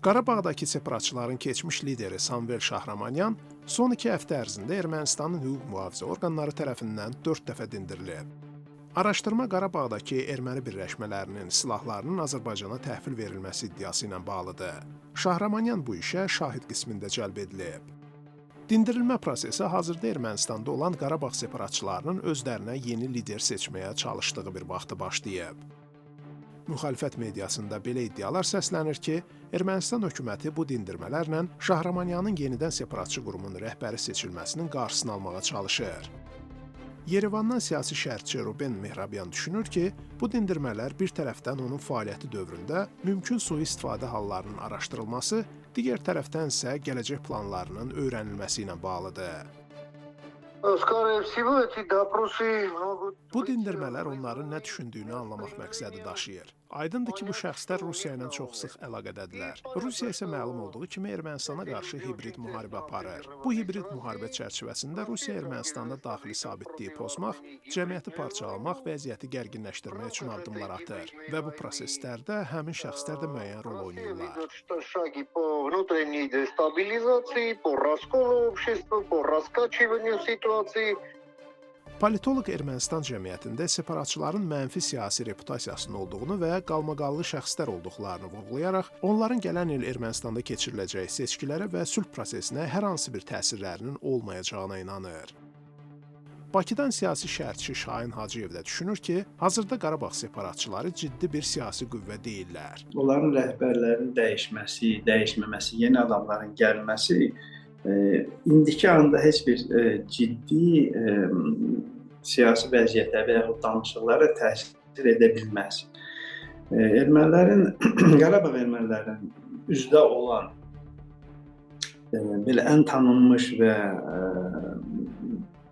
Qarabağdakı separatçıların keçmiş lideri Samvel Şahramanyan son 2 həftə ərzində Ermənistanın hüquq mühafizə orqanları tərəfindən 4 dəfə dindirilib. Araşdırma Qarabağdakı erməni birləşmələrinin silahlarının Azərbaycana təhvil verilməsi iddiası ilə bağlıdır. Şahramanyan bu işə şahid qismində cəlb edilib. Dindirilmə prosesi hazırda Ermənistanda olan Qarabağ separatçılarının özlərinə yeni lider seçməyə çalışdığı bir vaxtda başlayıb. Müxalifət mediasında belə iddialar səslənir ki, Ermənistan hökuməti bu dindirmələrlə Şahramanyanın yenidən separatçı qurumun rəhbəri seçilməsinin qarşısını almağa çalışır. Yerevandan siyasi şərhçi Ruben Mehrabyan düşünür ki, bu dindirmələr bir tərəfdən onun fəaliyyəti dövründə mümkün sui-istifadə hallarının araşdırılması, digər tərəfdən isə gələcək planlarının öyrənilməsi ilə bağlıdır. Bu dindirmələr onların nə düşündüyünü anlamaq məqsədi daşıyır. Aydındır ki, bu şəxslər Rusiya ilə çox sıx əlaqədədirlər. Rusiya isə məlum olduğu kimi Ermənistana qarşı hibrid müharibə aparır. Bu hibrid müharibə çərçivəsində Rusiya Ermənistanda daxili sabitliyi pozmaq, cəmiyyəti parçalamaq, vəziyyəti gərginləşdirmək üçün addımlar atır və bu proseslərdə həmin şəxslər də müəyyən rol oynayırlar. Politoloq Ermənistan cəmiyyətində separatçıların mənfi siyasi reputasiyasının olduğunu və qalmaqallı şəxslər olduqlarını vurğulayaraq, onların gələn il Ermənistanda keçiriləcək seçkilərə və sülh prosesinə hər hansı bir təsirlərinin olmayacağına inanır. Bakıdan siyasi şərhçi Şahin Hacıyev də düşünür ki, hazırda Qarabağ separatçıları ciddi bir siyasi qüvvə deyillər. Onların rəhbərlərinin dəyişməsi, dəyişməməsi, yeni adamların gəlməsi indiki anda heç bir ciddi siyasi vəziyyətə və yaxud danışıqlara təsir edə bilməz. Qarabağ ermənilərinin üzdə olan belə ən tanınmış və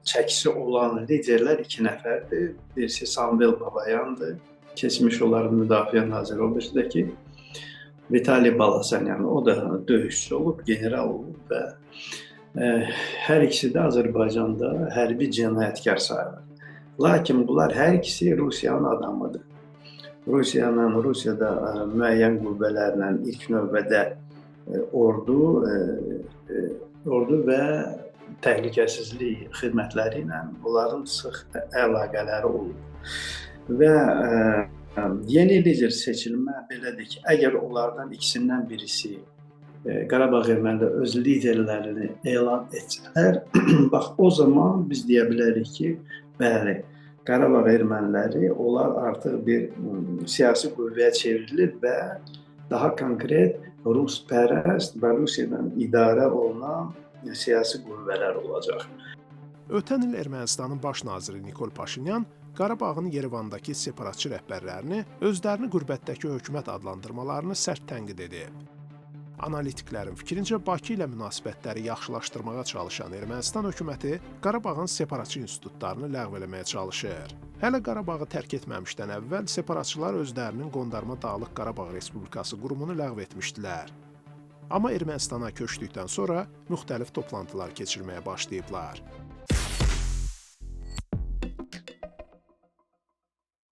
çəkisi olan liderlər 2 nəfərdir. Birisi Samvel Babayandır, keçmiş onların müdafiə naziri, o birisindəki Vitali Balasanyan, o da döyüşçü olub, general olub və hər ikisi də Azərbaycanda hərbi cinayətkar sayılır. Lakin bunlar hər ikisi Rusiyanın adamıdır. Rusiyada müəyyən qüvvələrlə ilk növbədə ordu və təhlükəsizlik xidmətləri ilə onların sıx əlaqələri olub. Və yeni lider seçilmə belədir ki, əgər onlardan ikisindən birisi Qarabağ erməniləri öz liderlərini elan etsələr, bax o zaman biz deyə bilərik ki, bəli, Qarabağ erməniləri onlar artıq bir siyasi qüvvəyə çevrilir və daha konkret Ruspərəst və Rusiyadan idarə olunan siyasi qüvvələr olacaq. Ötən il Ermənistanın baş naziri Nikol Paşinyan Qarabağın Yerevandakı separatçı rəhbərlərini özlərini qürbətdəki hökumət adlandırmalarını sərt tənqid edib. Analitiklərin fikrincə Bakı ilə münasibətləri yaxşılaşdırmağa çalışan Ermənistan hökuməti Qarabağın separatçı institutlarını ləğv eləməyə çalışır. Hələ Qarabağı tərk etməmişdən əvvəl separatçılar özlərinin qondarma Dağlıq Qarabağ Respublikası qurumunu ləğv etmişdilər. Amma Ermənistana köçdükdən sonra müxtəlif toplantılar keçirməyə başlayıblar.